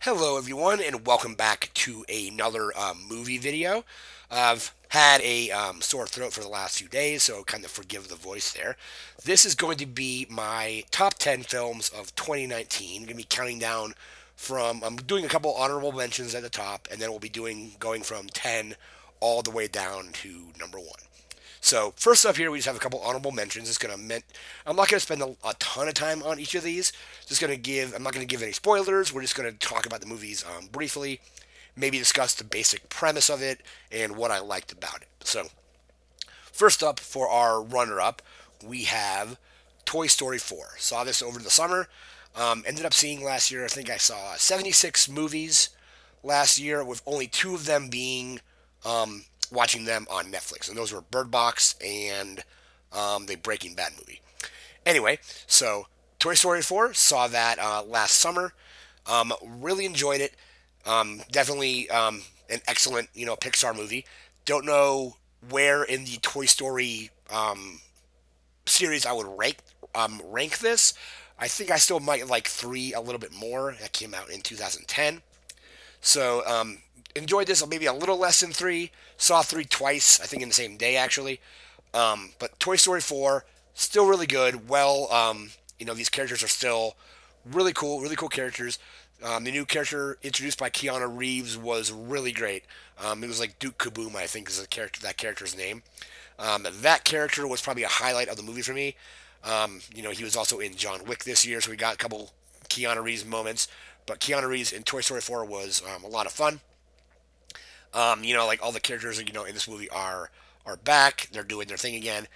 Hello, everyone, and welcome back to another movie video. I've had a sore throat for the last few days, so kind of forgive the voice there. This is going to be my top 10 films of 2019. I'm going to be counting down from, I'm doing a couple honorable mentions at the top, and then we'll be going from 10 all the way down to number 1. So first up here, we just have a couple honorable mentions. I'm not gonna spend a ton of time on each of these. I'm not gonna give any spoilers. We're just gonna talk about the movies briefly, maybe discuss the basic premise of it and what I liked about it. So first up for our runner-up, we have Toy Story 4. Saw this over the summer. Ended up seeing last year. I think I saw 76 movies last year, with only two of them being watching them on Netflix, and those were Bird Box and the Breaking Bad movie. Anyway, so Toy Story 4, saw that last summer. Really enjoyed it. Definitely an excellent, Pixar movie. Don't know where in the Toy Story series I would rank this. I think I still might like 3 a little bit more. That came out in 2010. So enjoyed this maybe a little less than 3. Saw 3 twice, I think in the same day actually. But Toy Story 4 still really good. Well, these characters are still really cool characters. The new character introduced by Keanu Reeves was really great. It was like Duke Kaboom, I think, is that character's name. That character was probably a highlight of the movie for me. He was also in John Wick this year, so we got a couple Keanu Reeves moments. But Keanu Reeves in Toy Story 4 was a lot of fun. Like all the characters, in this movie are back. They're doing their thing again,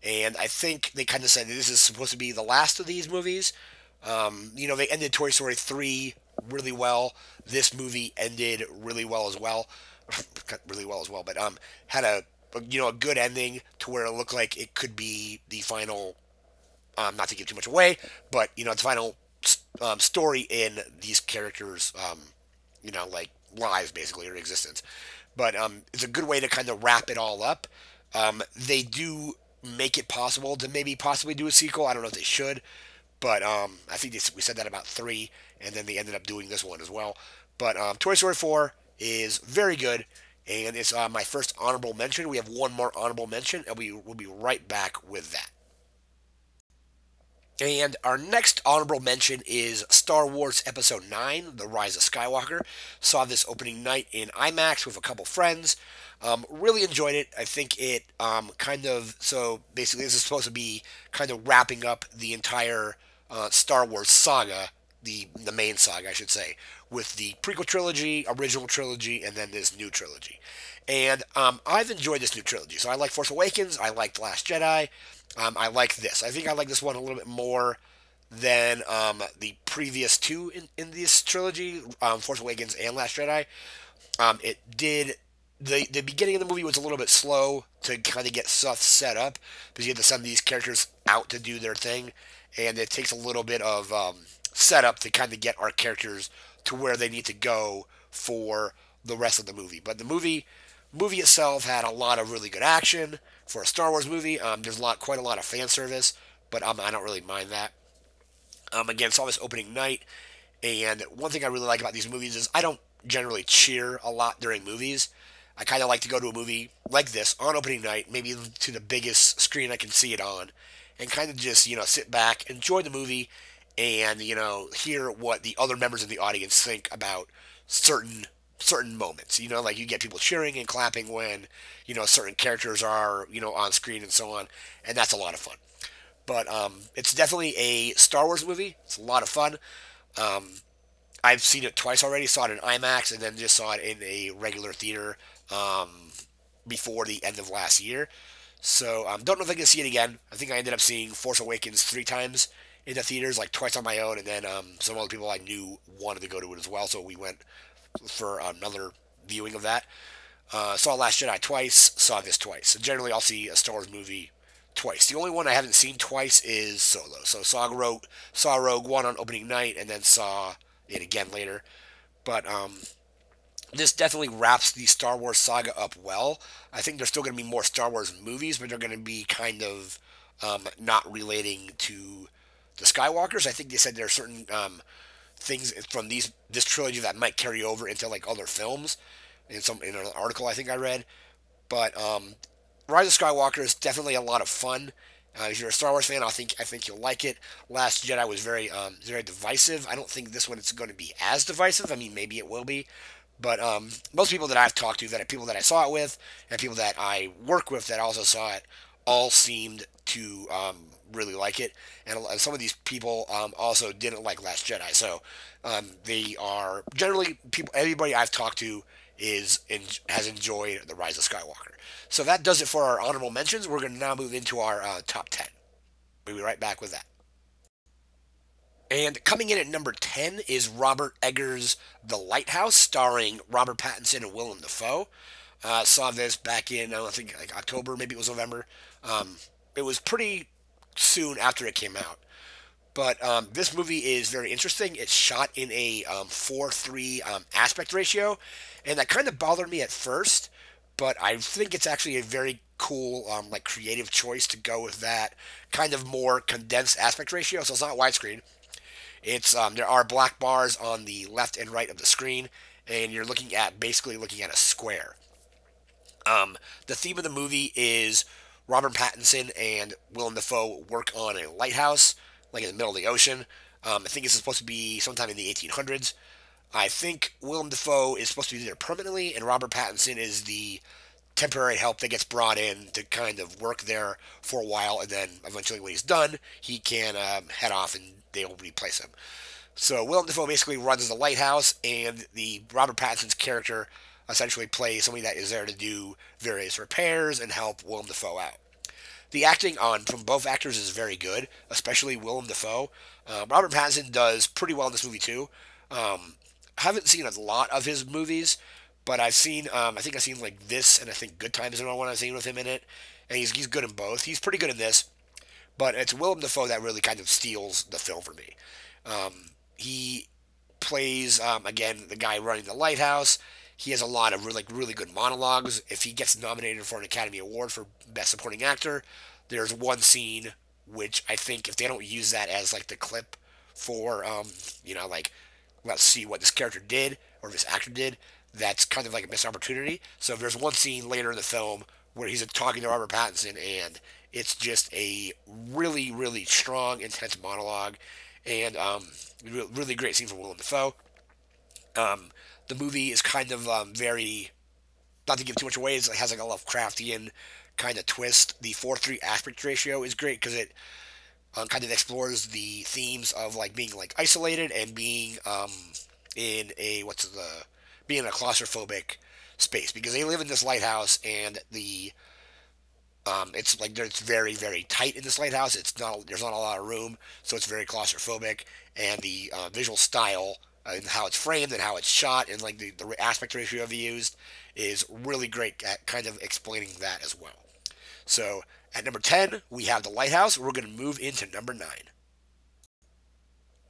and I think they kind of said that this is supposed to be the last of these movies. They ended Toy Story 3 really well. This movie ended really well as well, really well as well. But had a good ending to where it looked like it could be the final. Not to give too much away, but the final story in these characters, like lives basically or existence. But it's a good way to kind of wrap it all up. They do make it possible to maybe possibly do a sequel. I don't know if they should, but I think we said that about 3, and then they ended up doing this one as well. But Toy Story 4 is very good, and it's my first honorable mention. We have one more honorable mention, and we will be right back with that. And our next honorable mention is Star Wars Episode 9, The Rise of Skywalker. Saw this opening night in IMAX with a couple friends. Really enjoyed it. I think it so basically this is supposed to be kind of wrapping up the entire Star Wars saga, the main saga, I should say, with the prequel trilogy, original trilogy, and then this new trilogy. And I've enjoyed this new trilogy. So I like Force Awakens, I liked Last Jedi, I like this. I think I like this one a little bit more than the previous two in this trilogy, Force Awakens and Last Jedi. It did the beginning of the movie was a little bit slow to kind of get stuff set up because you have to send these characters out to do their thing, and it takes a little bit of setup to kind of get our characters to where they need to go for the rest of the movie. But the movie itself had a lot of really good action for a Star Wars movie. There's quite a lot of fan service, but I don't really mind that. Again, saw this opening night, and one thing I really like about these movies is I don't generally cheer a lot during movies. I kind of like to go to a movie like this on opening night, maybe to the biggest screen I can see it on, and kind of just sit back, enjoy the movie, and hear what the other members of the audience think about certain moments. Like you get people cheering and clapping when certain characters are on screen and so on, and that's a lot of fun. But it's definitely a Star Wars movie. It's a lot of fun. Um, I've seen it twice already. Saw it in IMAX and then just saw it in a regular theater um, before the end of last year. So don't know if I can see it again. I think I ended up seeing Force Awakens 3 times in the theaters, like twice on my own, and then some other people I knew wanted to go to it as well, so we went for another viewing of that. Saw Last Jedi twice, saw this twice. So generally, I'll see a Star Wars movie twice. The only one I haven't seen twice is Solo. So saw Rogue One on opening night, and then saw it again later. But this definitely wraps the Star Wars saga up well. I think there's still going to be more Star Wars movies, but they're going to be kind of not relating to the Skywalkers. I think they said there are certain things from this trilogy that might carry over into like other films. In an article I think I read, but Rise of Skywalker is definitely a lot of fun. If you're a Star Wars fan, I think you'll like it. Last Jedi was very divisive. I don't think this one is going to be as divisive. I mean, maybe it will be, but most people that I've talked to, people that I saw it with, and people that I work with that also saw it, all seemed to really like it. And some of these people also didn't like Last Jedi. So they are generally people. Everybody I've talked to has enjoyed the Rise of Skywalker. So that does it for our honorable mentions. We're going to now move into our top 10. We'll be right back with that. And coming in at number 10 is Robert Eggers' The Lighthouse, starring Robert Pattinson and Willem Dafoe. Saw this back in, I don't think, like October, maybe it was November. It was pretty soon after it came out. But this movie is very interesting. It's shot in a 4:3 aspect ratio, and that kind of bothered me at first. But I think it's actually a very cool, like creative choice to go with that kind of more condensed aspect ratio. So it's not widescreen. It's there are black bars on the left and right of the screen, and you're basically looking at a square. The theme of the movie is Robert Pattinson and Willem Dafoe work on a lighthouse, like in the middle of the ocean. I think it's supposed to be sometime in the 1800s. I think Willem Dafoe is supposed to be there permanently, and Robert Pattinson is the temporary help that gets brought in to kind of work there for a while, and then eventually when he's done, he can head off and they'll replace him. So Willem Dafoe basically runs the lighthouse, and the Robert Pattinson's character essentially plays somebody that is there to do various repairs and help Willem Dafoe out. The acting on from both actors is very good, especially Willem Dafoe. Robert Pattinson does pretty well in this movie too. I haven't seen a lot of his movies, but I think I've seen like this, and I think Good Times is another one I've seen with him in it, and he's good in both. He's pretty good in this, but it's Willem Dafoe that really kind of steals the film for me. He plays again the guy running the lighthouse. He has a lot of really good monologues. If he gets nominated for an Academy Award for Best Supporting Actor, there's one scene which I think if they don't use that as like the clip for like let's see what this character did or this actor did, that's kind of like a missed opportunity. So there's one scene later in the film where he's talking to Robert Pattinson, and it's just a really strong, intense monologue, and really great scene from Willem Dafoe. The movie is kind of very, not to give too much away, it has like a Lovecraftian kind of twist. The 4:3 aspect ratio is great because it kind of explores the themes of like being like isolated and being in a being in a claustrophobic space, because they live in this lighthouse, and it's very tight in this lighthouse. There's not a lot of room, so it's very claustrophobic, and the visual style and how it's framed and how it's shot and like the aspect ratio of used is really great at kind of explaining that as well. So at number 10 we have The Lighthouse. We're going to move into number 9.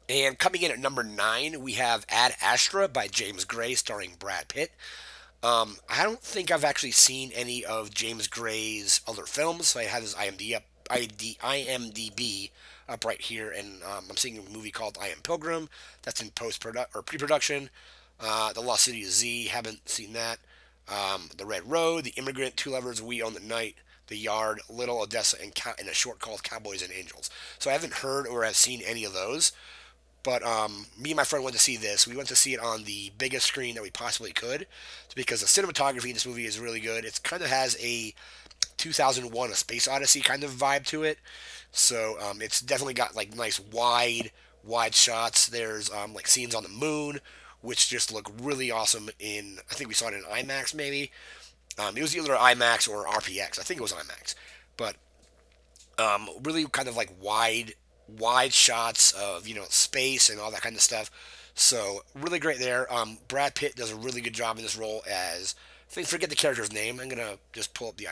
And coming in at number 9 we have Ad Astra by James Gray, starring Brad Pitt. I don't think I've actually seen any of James Gray's other films. So I have his IMDb up right here, and I'm seeing a movie called I Am Pilgrim that's in pre-production. The Lost City of Z, haven't seen that. The Red Road, The Immigrant, Two Lovers, We Own the Night, The Yard, Little Odessa, and a short called Cowboys and Angels. So I haven't heard or have seen any of those. But me and my friend went to see this. We went to see it on the biggest screen that we possibly could, because the cinematography in this movie is really good. It kind of has a 2001: A Space Odyssey kind of vibe to it. So it's definitely got like nice wide shots. There's like scenes on the moon, which just look really awesome. I think we saw it in IMAX maybe. It was either IMAX or RPX. I think it was IMAX, but really kind of like wide shots of space and all that kind of stuff. So really great there. Brad Pitt does a really good job in this role as, I forget the character's name. I'm gonna just pull up the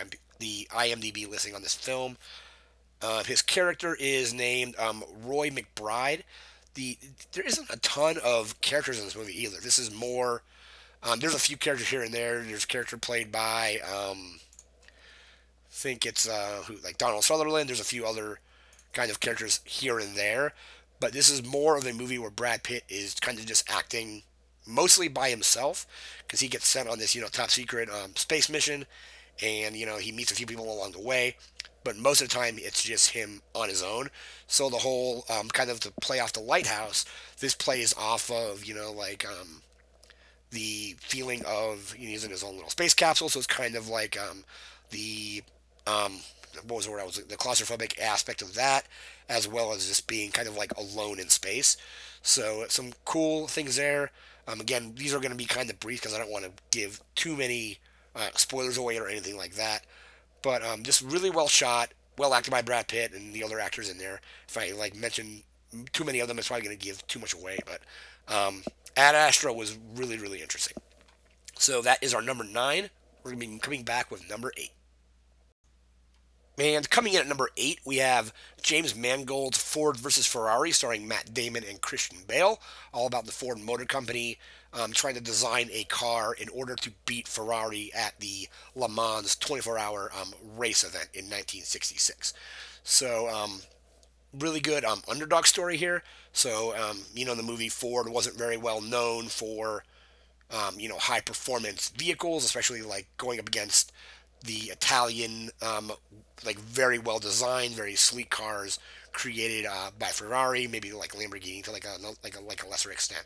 IMDb listing on this film. His character is named Roy McBride. There isn't a ton of characters in this movie either. This is more. There's a few characters here and there. There's a character played by think it's like Donald Sutherland. There's a few other kind of characters here and there, but this is more of a movie where Brad Pitt is kind of just acting mostly by himself because he gets sent on this, top secret space mission, and he meets a few people along the way, but most of the time it's just him on his own. So the whole kind of to play off the Lighthouse, this plays off of the feeling of he's in his own little space capsule, so it's kind of like the um, what was the word I was the claustrophobic aspect of that, as well as just being kind of like alone in space. So some cool things there. Again, these are going to be kind of brief because I don't want to give too many spoilers away or anything like that. But just really well shot, well acted by Brad Pitt and the other actors in there. If I mention too many of them, it's probably going to give too much away. But Ad Astra was really really interesting. So that is our number 9. We're going to be coming back with number 8. And coming in at number 8, we have James Mangold's Ford versus Ferrari, starring Matt Damon and Christian Bale, all about the Ford Motor Company trying to design a car in order to beat Ferrari at the Le Mans 24-hour race event in 1966. So, really good underdog story here. So, in the movie, Ford wasn't very well known for, high performance vehicles, especially like going up against the Italian, very well designed, very sleek cars created by Ferrari, maybe like Lamborghini to like a lesser extent.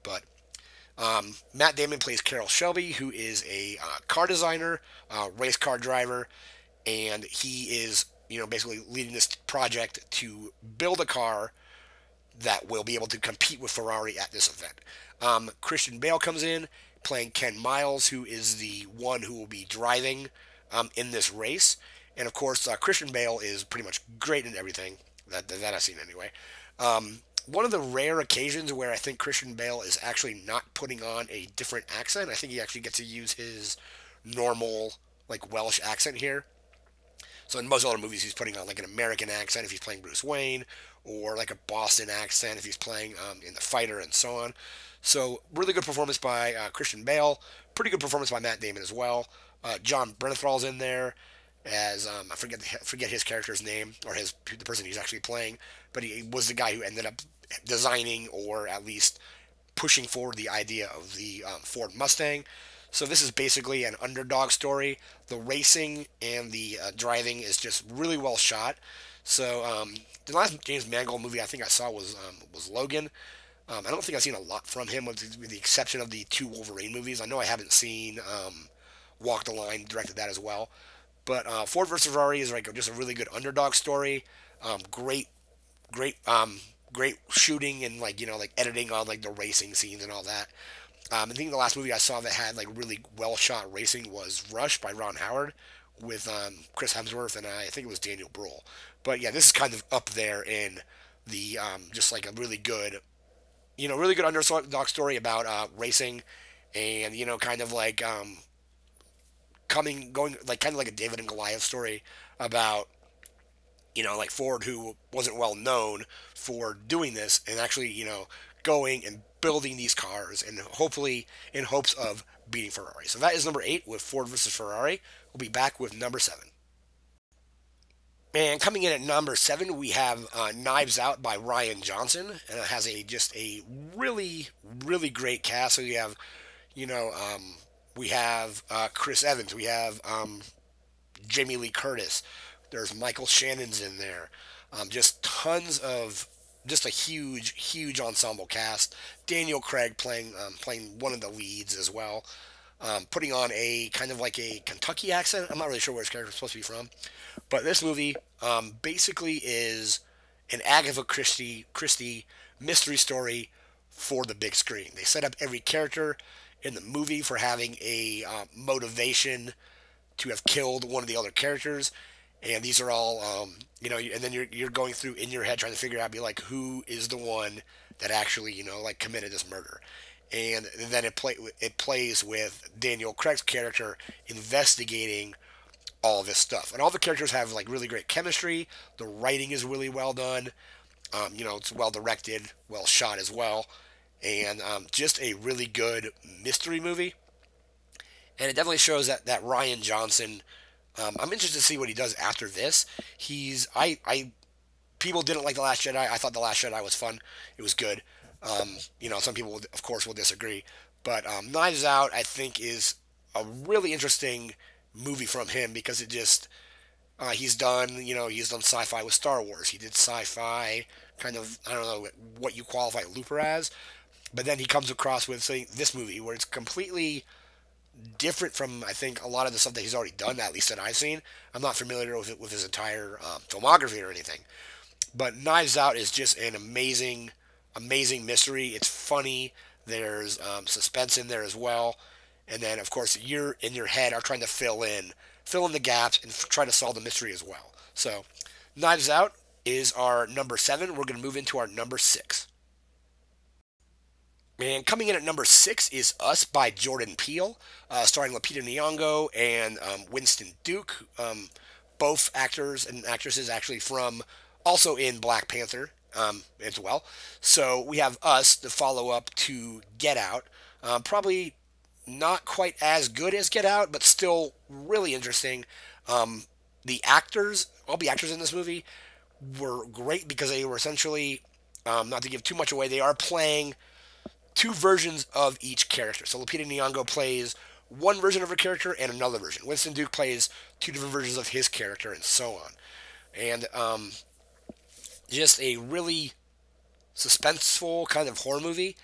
But Matt Damon plays Carroll Shelby, who is a car designer, race car driver, and he is basically leading this project to build a car that will be able to compete with Ferrari at this event. Christian Bale comes in playing Ken Miles, who is the one who will be driving in this race. And of course, Christian Bale is pretty much great in everything that I've seen anyway. One of the rare occasions where I think Christian Bale is actually not putting on a different accent. I think he actually gets to use his normal Welsh accent here. So in most other movies, he's putting on like an American accent if he's playing Bruce Wayne, or like a Boston accent if he's playing in The Fighter, and so on. So really good performance by Christian Bale. Pretty good performance by Matt Damon as well. John Bernathal's in there as I forget his character's name, or the person he's actually playing, but he was the guy who ended up designing, or at least pushing forward, the idea of the Ford Mustang. So this is basically an underdog story. The racing and the driving is just really well shot. So the last James Mangold movie I think I saw was Logan. I don't think I've seen a lot from him, with the exception of the 2 Wolverine movies. I know I haven't seen Walk the Line, directed that as well. But Ford vs Ferrari is just a really good underdog story. Great, great, great shooting and editing on the racing scenes and all that. I think the last movie I saw that had really well shot racing was Rush by Ron Howard, with Chris Hemsworth, and I think it was Daniel Bruhl. But yeah, this is kind of up there in the just a really good underdog story about racing, and kind of going kind of like a David and Goliath story about Ford, who wasn't well known for doing this, and actually going and building these cars, and hopefully in hopes of beating Ferrari. So that is number 8 with Ford versus Ferrari. We'll be back with number 7. And coming in at number 7, we have Knives Out by Ryan Johnson, and it has just a really, really great cast. So you have, we have Chris Evans, we have Jamie Lee Curtis, there's Michael Shannon's in there, just tons of, just a huge, huge ensemble cast. Daniel Craig playing one of the leads as well, putting on a kind of like a Kentucky accent. I'm not really sure where his character is supposed to be from. But this movie basically is an Agatha Christie mystery story for the big screen. They set up every character in the movie for having a motivation to have killed one of the other characters, and these are all and then you're going through in your head trying to figure out, who is the one that actually committed this murder. And then it plays with Daniel Craig's character investigating all this stuff. And all the characters have really great chemistry. The writing is really well done. It's well directed, well shot as well, and just a really good mystery movie. And it definitely shows that Ryan Johnson. I'm interested to see what he does after this. people didn't like The Last Jedi. I thought The Last Jedi was fun. It was good. Some people, of course, will disagree. But Knives Out, I think, is a really interesting movie from him because it just he's done sci-fi with Star Wars. He did sci-fi kind of, I don't know what you qualify Looper as, but then he comes across with saying this movie where it's completely different from I think a lot of the stuff that he's already done, at least that I've seen. I'm not familiar with his entire filmography or anything, but Knives Out is just an amazing mystery. It's funny. There's suspense in there as well, and then of course you're in your head are trying to fill in the gaps and try to solve the mystery as well. So, Knives Out is our number 7. We're going to move into our number 6. And coming in at number 6 is Us by Jordan Peele, starring Lupita Nyong'o and Winston Duke, both actors and actresses actually from also in Black Panther as well. So we have Us, the follow-up to Get Out, probably not quite as good as Get Out, but still really interesting. All the actors in this movie were great because they were essentially, not to give too much away, they are playing two versions of each character. So Lupita Nyong'o plays one version of her character and another version. Winston Duke plays two different versions of his character and so on. And just a really suspenseful kind of horror movie.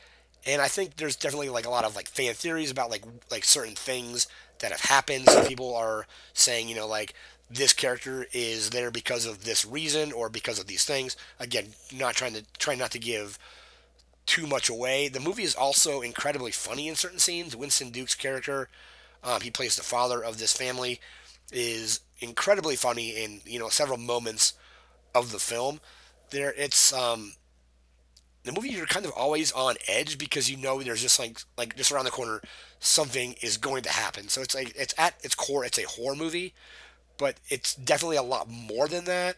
And I think there's definitely like a lot of like fan theories about like certain things that have happened. Some people are saying, like this character is there because of this reason or because of these things. Again, trying not to give too much away. The movie is also incredibly funny in certain scenes. Winston Duke's character, he plays the father of this family, is incredibly funny in several moments of the film. The movie, you're kind of always on edge because there's just like just around the corner something is going to happen. So it's like it's at its core it's a horror movie, but it's definitely a lot more than that.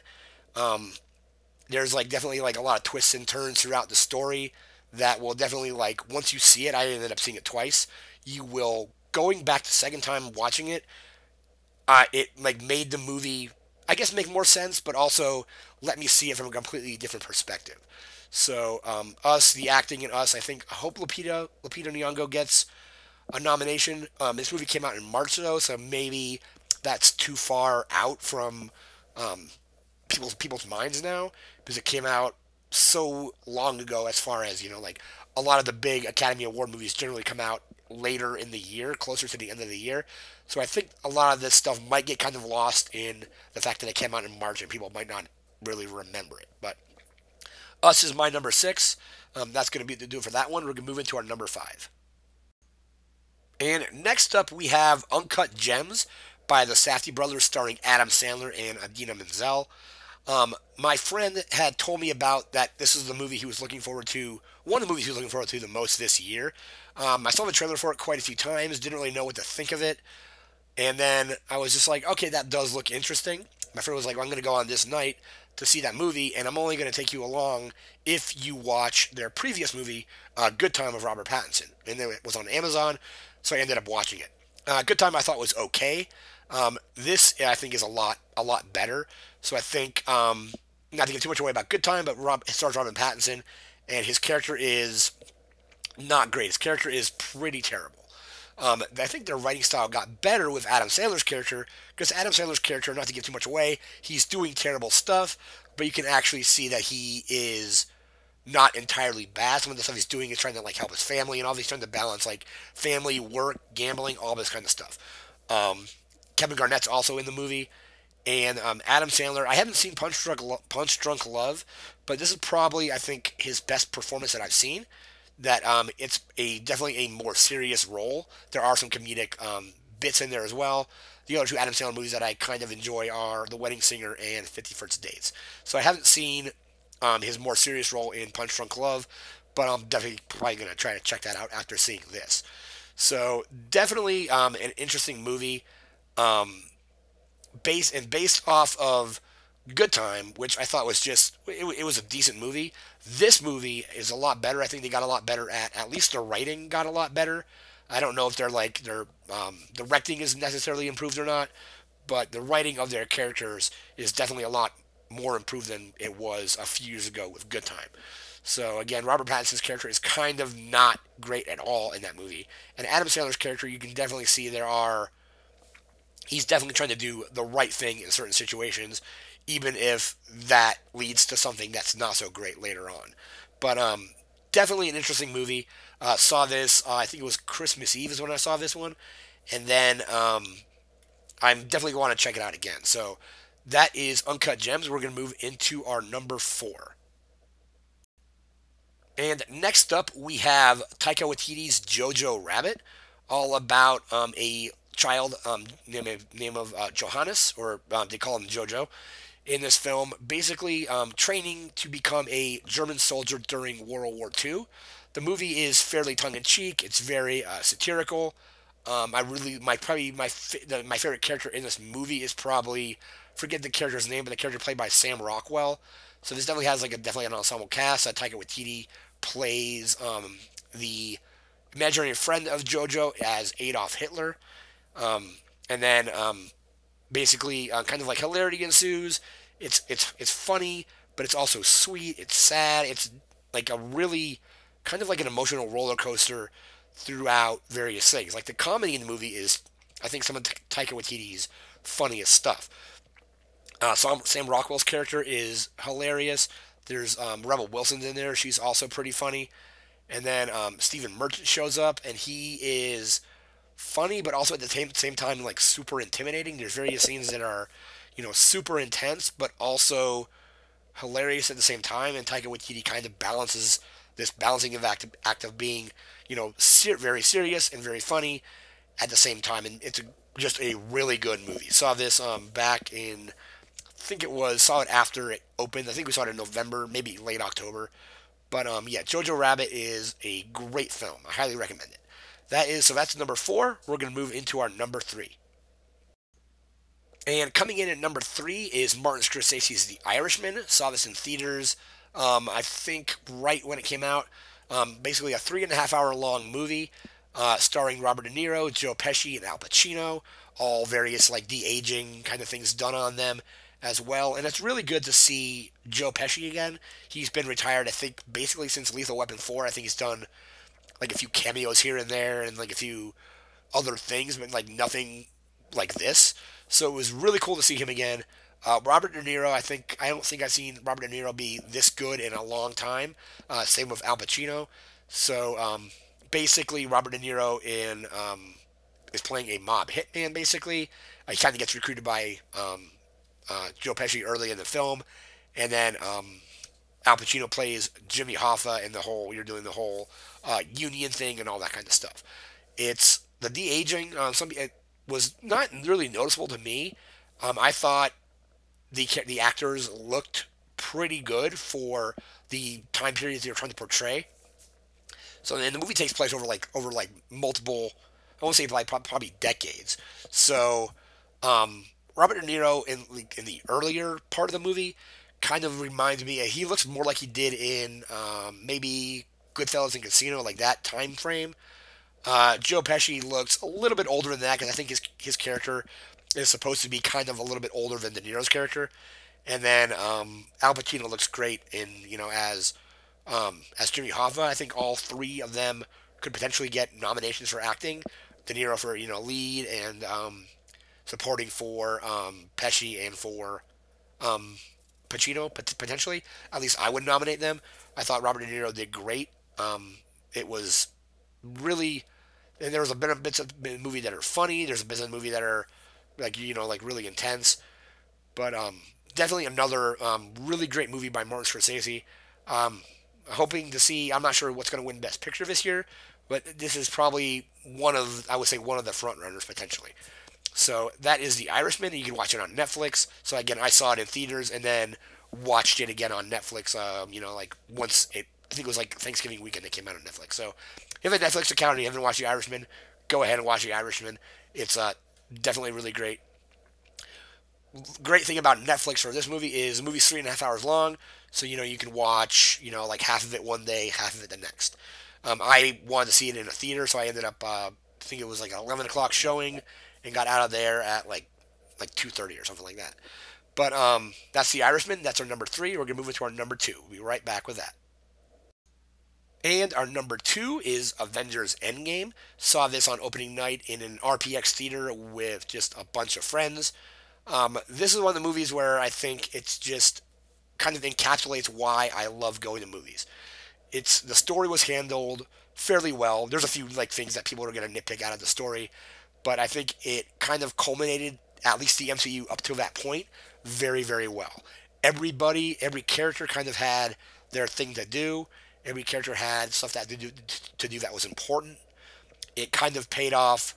There's like definitely like a lot of twists and turns throughout the story that will definitely like once you see it, I ended up seeing it twice. You will going back the second time watching it. It like made the movie I guess make more sense, but also let me see it from a completely different perspective. So, the acting in Us, I hope Lupita Nyong'o gets a nomination. This movie came out in March though, so maybe that's too far out from um, people's minds now because it came out so long ago. As far as like a lot of the big Academy Award movies generally come out later in the year, closer to the end of the year. So I think a lot of this stuff might get kind of lost in the fact that it came out in March and people might not really remember it. But Us is my number 6. That's going to be the do it for that one. We're going to move into our number 5. And next up, we have Uncut Gems by the Safdie brothers, starring Adam Sandler and Idina Menzel. My friend had told me about that. This is the movie he was looking forward to. One of the movies he was looking forward to the most this year. I saw the trailer for it quite a few times. Didn't really know what to think of it. And then I was just like, okay, that does look interesting. My friend was like, well, I'm going to go on this night to see that movie, and I'm only going to take you along if you watch their previous movie, Good Time of Robert Pattinson. And it was on Amazon, so I ended up watching it. Good Time I thought was okay. This I think is a lot better. So I think not to give too much away about Good Time, but it stars Robert Pattinson, and his character is not great. His character is pretty terrible. I think their writing style got better with Adam Sandler's character, because Adam Sandler's character, not to give too much away, he's doing terrible stuff, but you can actually see that he is not entirely bad. Some of the stuff he's doing is trying to like help his family and all. He's trying to balance like family, work, gambling, all this kind of stuff. Kevin Garnett's also in the movie, and Adam Sandler. I haven't seen Punch Drunk Love, but this is probably I think his best performance that I've seen. That it's definitely a more serious role. There are some comedic bits in there as well. The other two Adam Sandler movies that I kind of enjoy are The Wedding Singer and 50 First Dates. So I haven't seen his more serious role in Punch Drunk Love, but I'm definitely probably going to try to check that out after seeing this. So definitely an interesting movie, based off of Good Time, which I thought was it was a decent movie. This movie is a lot better. I think they got a lot better at least the writing got a lot better. I don't know if their directing is necessarily improved or not, but the writing of their characters is definitely a lot more improved than it was a few years ago with Good Time. So again, Robert Pattinson's character is kind of not great at all in that movie, and Adam Sandler's character, you can definitely see he's definitely trying to do the right thing in certain situations, even if that leads to something that's not so great later on. But definitely an interesting movie. Saw this, I think it was Christmas Eve is when I saw this one, and then I'm definitely going to check it out again. So that is Uncut Gems. We're going to move into our number four. And next up, we have Taika Waititi's Jojo Rabbit, all about a child name of Johannes, or they call him Jojo, in this film, basically training to become a German soldier during World War II. The movie is fairly tongue in cheek. It's very satirical. I really my favorite character in this movie is probably, forget the character's name, but the character played by Sam Rockwell. So this definitely has like a definitely an ensemble cast. Taika Waititi plays the imaginary friend of Jojo as Adolf Hitler, and then basically kind of like hilarity ensues. It's funny, but it's also sweet. It's sad. It's like a really kind of like an emotional roller coaster throughout various things. Like the comedy in the movie is, I think, some of Taika Waititi's funniest stuff. Sam Rockwell's character is hilarious. There's Rebel Wilson's in there. She's also pretty funny. And then Stephen Merchant shows up, and he is funny, but also at the same time like super intimidating. There's various scenes that are, super intense, but also hilarious at the same time. And Taika Waititi kind of balances this balancing act of being, very serious and very funny at the same time. And it's just a really good movie. Saw this back in, I think saw it after it opened. I think we saw it in November, maybe late October. But yeah, Jojo Rabbit is a great film. I highly recommend it. That's number four. We're going to move into our number three. And coming in at number three is Martin Scorsese's The Irishman. Saw this in theaters, I think right when it came out. Basically a 3.5 hour long movie starring Robert De Niro, Joe Pesci, and Al Pacino. All various like de-aging kind of things done on them as well. And it's really good to see Joe Pesci again. He's been retired, I think, basically since Lethal Weapon 4. I think he's done like a few cameos here and there and like a few other things, but like nothing like this. So it was really cool to see him again. Robert De Niro, I don't think I've seen Robert De Niro be this good in a long time. Same with Al Pacino. So basically, Robert De Niro is playing a mob hitman. Basically, he kind of gets recruited by Joe Pesci early in the film, and then Al Pacino plays Jimmy Hoffa and you're doing the whole union thing and all that kind of stuff. It's the de-aging. It was not really noticeable to me. I thought the actors looked pretty good for the time periods they were trying to portray. So, and the movie takes place over multiple, I won't say like probably decades. So, Robert De Niro in the earlier part of the movie kind of reminds me. He looks more like he did in maybe Goodfellas and Casino, like that time frame. Joe Pesci looks a little bit older than that because I think his character is supposed to be kind of a little bit older than De Niro's character. And then Al Pacino looks great in as Jimmy Hoffa. I think all three of them could potentially get nominations for acting. De Niro for lead, and supporting for Pesci and for Pacino potentially. At least I would nominate them. I thought Robert De Niro did great. It was really, and there was a bit of bits of the movie that are funny. There's a bits of the movie that are like really intense. But definitely another really great movie by Martin Scorsese. Hoping to see. I'm not sure what's going to win Best Picture this year, but this is probably one of the front runners potentially. So that is The Irishman, and you can watch it on Netflix. So again, I saw it in theaters and then watched it again on Netflix. Like once I think it was like Thanksgiving weekend it came out on Netflix. So if you have a Netflix account and you haven't watched The Irishman, go ahead and watch The Irishman. It's definitely really great. Great thing about Netflix for this movie is the movie's 3.5 hours long, so you can watch like half of it one day, half of it the next. I wanted to see it in a theater, so I ended up I think it was like an 11 o'clock showing, and got out of there at like 2:30 or something like that. But that's The Irishman. That's our number three. We're gonna move into our number two. We'll be right back with that. And our number two is Avengers Endgame. Saw this on opening night in an RPX theater with just a bunch of friends. This is one of the movies where I think it's just kind of encapsulates why I love going to movies. It's the story was handled fairly well. There's a few like things that people are going to nitpick out of the story, but I think it kind of culminated at least the MCU up to that point very very well. Every character kind of had their thing to do. Every character had stuff that to do that was important. It kind of paid off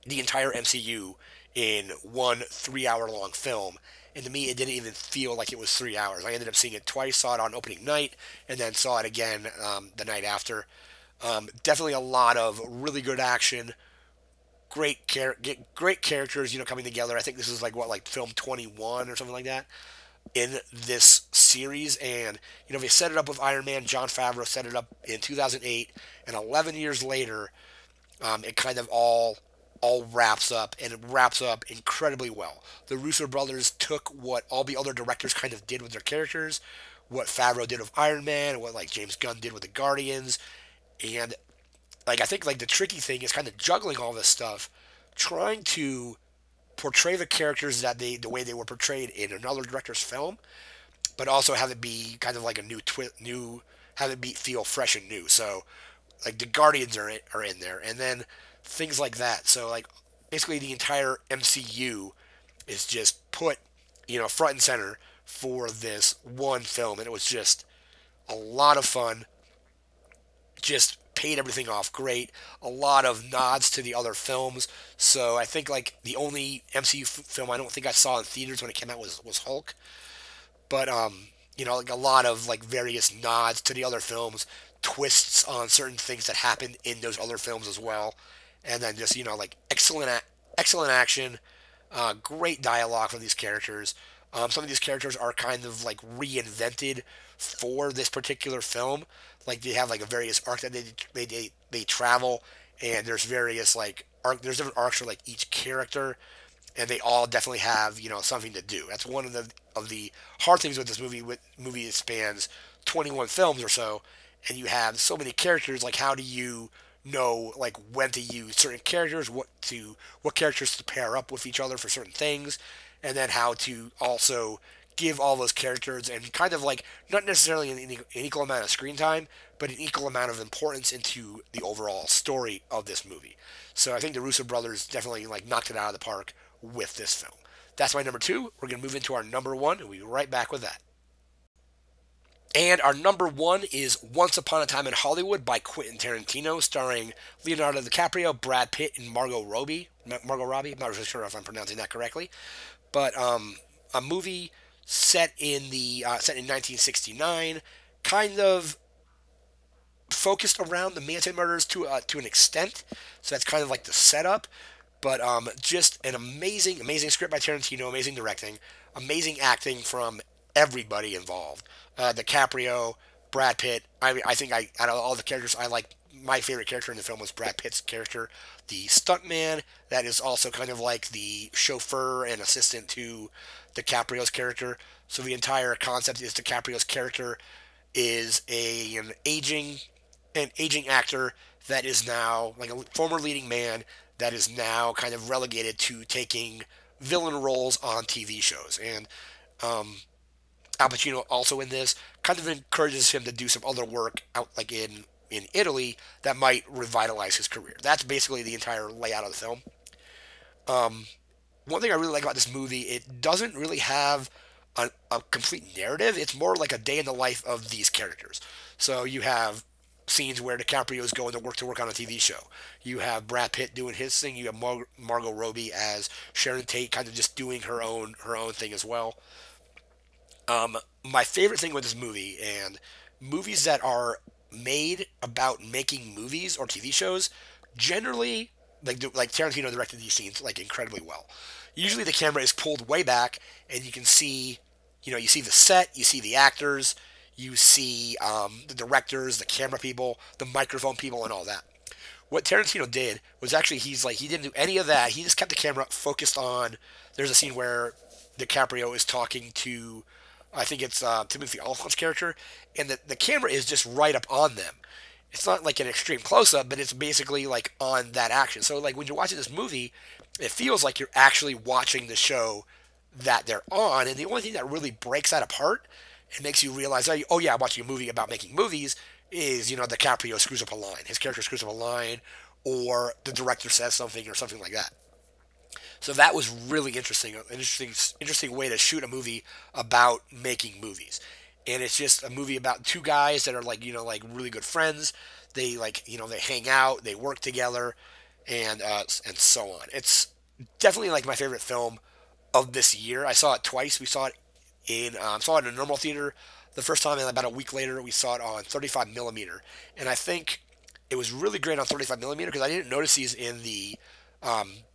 the entire MCU in one 3 hour long film. And to me, it didn't even feel like it was 3 hours. I ended up seeing it twice, saw it on opening night, and then saw it again the night after. Definitely a lot of really good action, great characters, coming together. I think this is like film 21 or something like that in this series. And they set it up with Iron Man. Jon Favreau set it up in 2008, and 11 years later, it kind of all wraps up, and it wraps up incredibly well. The Russo brothers took what all the other directors kind of did with their characters, what Favreau did with Iron Man, what like James Gunn did with the Guardians, and like I think like the tricky thing is kind of juggling all this stuff, trying to portray the characters the way they were portrayed in another director's film, but also have it be kind of like a new have it be feel fresh and new. So like the Guardians are in there, and then things like that. So like basically the entire MCU is just put front and center for this one film, and it was just a lot of fun. Just paid everything off great. A lot of nods to the other films. So I think like the only MCU film I don't think I saw in theaters when it came out was Hulk. But like a lot of like various nods to the other films, twists on certain things that happened in those other films as well, and then just like excellent action, great dialogue from these characters. Some of these characters are kind of like reinvented for this particular film. Like they have like a various arc that they travel, and there's various like there's different arcs for like each character, and they all definitely have something to do. That's one of the hard things with this movie. With movie it spans 21 films or so, and you have so many characters. Like how do you know like when to use certain characters, what characters to pair up with each other for certain things, and then how to also give all those characters and kind of like not necessarily an equal amount of screen time, but an equal amount of importance into the overall story of this movie. So I think the Russo brothers definitely like knocked it out of the park with this film. That's my number two. We're gonna move into our number one, and we'll be right back with that. And our number one is Once Upon a Time in Hollywood by Quentin Tarantino, starring Leonardo DiCaprio, Brad Pitt, and Margot Robbie. Margot Robbie. I'm not really sure if I'm pronouncing that correctly, but a movie set in 1969, kind of focused around the Manson murders to an extent. So that's kind of like the setup. But just an amazing script by Tarantino, amazing directing, amazing acting from everybody involved. DiCaprio, Brad Pitt. I think out of all the characters, I like my favorite character in the film was Brad Pitt's character, the stuntman. That is also kind of like the chauffeur and assistant to DiCaprio's character. So the entire concept is DiCaprio's character is an aging actor that is now like a former leading man that is now kind of relegated to taking villain roles on TV shows. And Al Pacino also in this kind of encourages him to do some other work out like in Italy that might revitalize his career. That's basically the entire layout of the film. Um, One thing I really like about this movie, it doesn't really have a complete narrative. It's more like a day in the life of these characters. So you have scenes where DiCaprio is going to work on a TV show. You have Brad Pitt doing his thing. You have Margot Robbie as Sharon Tate, kind of just doing her own thing as well. My favorite thing with this movie and movies that are made about making movies or TV shows generally like Tarantino directed these scenes like incredibly well. Usually the camera is pulled way back and you can see you see the set, you see the actors, you see the directors, the camera people, the microphone people, and all that. What Tarantino did was actually he didn't do any of that. He just kept the camera focused on. There's a scene where DiCaprio is talking to, I think it's Timothy Olyphant's character, and the camera is just right up on them. It's not like an extreme close up, but it's basically like on that action. So like when you're watching this movie, it feels like you're actually watching the show that they're on. And the only thing that really breaks that apart and makes you realize, oh yeah, I'm watching a movie about making movies, is DiCaprio screws up a line, his character screws up a line, or the director says something or something like that. So that was really interesting, an interesting way to shoot a movie about making movies. And it's just a movie about two guys that are like like really good friends. They like they hang out, they work together, and so on. It's definitely like my favorite film of this year. I saw it twice. We saw it in a normal theater the first time, and about a week later we saw it on 35 millimeter. And I think it was really great on 35 millimeter because I didn't notice these in the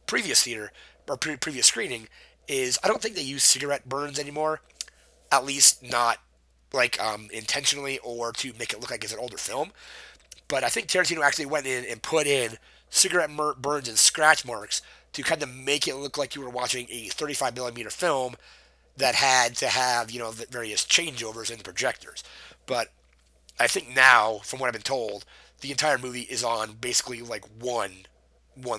previous theater or previous screening. Is I don't think they use cigarette burns anymore, at least not like intentionally or to make it look like it's an older film. But I think Tarantino actually went in and put in cigarette burns and scratch marks to kind of make it look like you were watching a 35 millimeter film that had to have the various changeovers in the projectors. But I think now, from what I've been told, the entire movie is on basically like one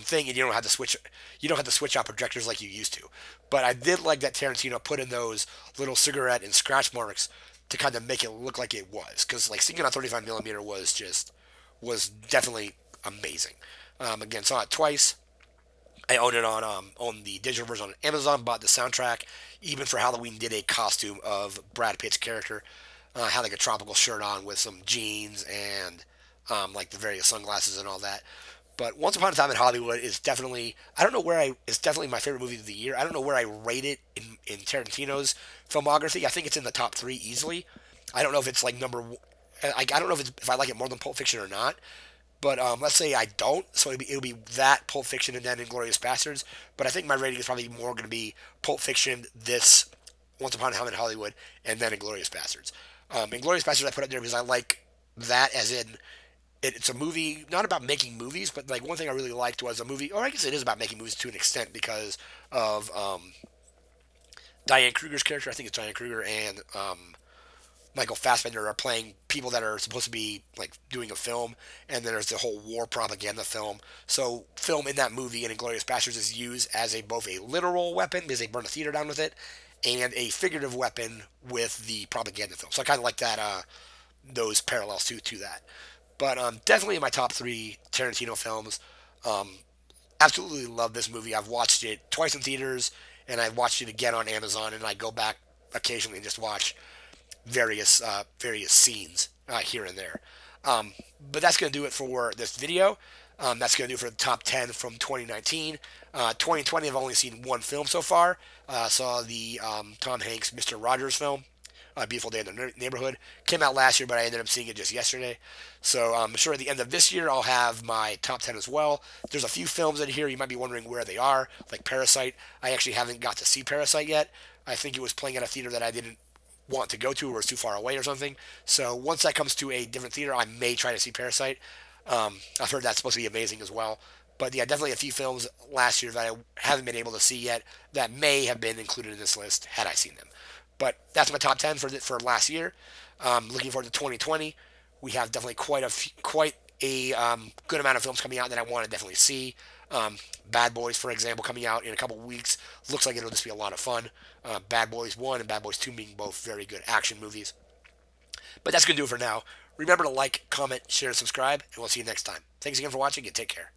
thing, and you don't have to switch. You don't have to switch out projectors like you used to. But I did like that Tarantino put in those little cigarette and scratch marks to kind of make it look like it was, because like seeing it on 35 millimeter was definitely amazing. Again, saw it twice. I own it on the digital version on Amazon. Bought the soundtrack. Even for Halloween, did a costume of Brad Pitt's character. Had like a tropical shirt on with some jeans and like the various sunglasses and all that. But Once Upon a Time in Hollywood is definitely, I don't know where it's definitely my favorite movie of the year. I don't know where I rate it in Tarantino's filmography. I think it's in the top three easily. I don't know if it's like number like I don't know if I like it more than Pulp Fiction or not. But let's say I don't, so it'll be that Pulp Fiction and then Inglourious Bastards. But I think my rating is probably more going to be Pulp Fiction, this Once Upon a Time in Hollywood, and then Inglourious Bastards. Inglourious Bastards I put up there because I like that as in it's a movie not about making movies, but like one thing I really liked was a movie, or I guess it is about making movies to an extent because of Diane Kruger's character. I think it's Diane Kruger and Michael Fassbender are playing people that are supposed to be like doing a film, and then there's the whole war propaganda film. So film in that movie in Inglourious Basterds is used as a both a literal weapon because they burn a theater down with it, and a figurative weapon with the propaganda film. So I kind of like that those parallels to that. But definitely in my top three Tarantino films. Absolutely love this movie. I've watched it twice in theaters, and I've watched it again on Amazon, and I go back occasionally and just watch various scenes here and there. But that's going to do it for this video. That's going to do it for the top 10 from 2019. 2020, I've only seen one film so far. Saw the Tom Hanks Mr. Rogers film, Beautiful Day in the Neighborhood. Came out last year, but I ended up seeing it just yesterday. So I'm sure at the end of this year, I'll have my top 10 as well. There's a few films in here you might be wondering where they are, like Parasite. I actually haven't got to see Parasite yet. I think it was playing at a theater that I didn't want to go to or it's too far away or something. So once that comes to a different theater, I may try to see Parasite. I've heard that's supposed to be amazing as well. But yeah, definitely a few films last year that I haven't been able to see yet that may have been included in this list had I seen them. But that's my top 10 for last year. Looking forward to 2020. We have definitely quite a good amount of films coming out that I want to definitely see. Bad Boys, for example, coming out in a couple weeks. Looks like it'll just be a lot of fun. Bad Boys 1 and Bad Boys 2 being both very good action movies. But that's going to do it for now. Remember to like, comment, share, and subscribe, and we'll see you next time. Thanks again for watching, and take care.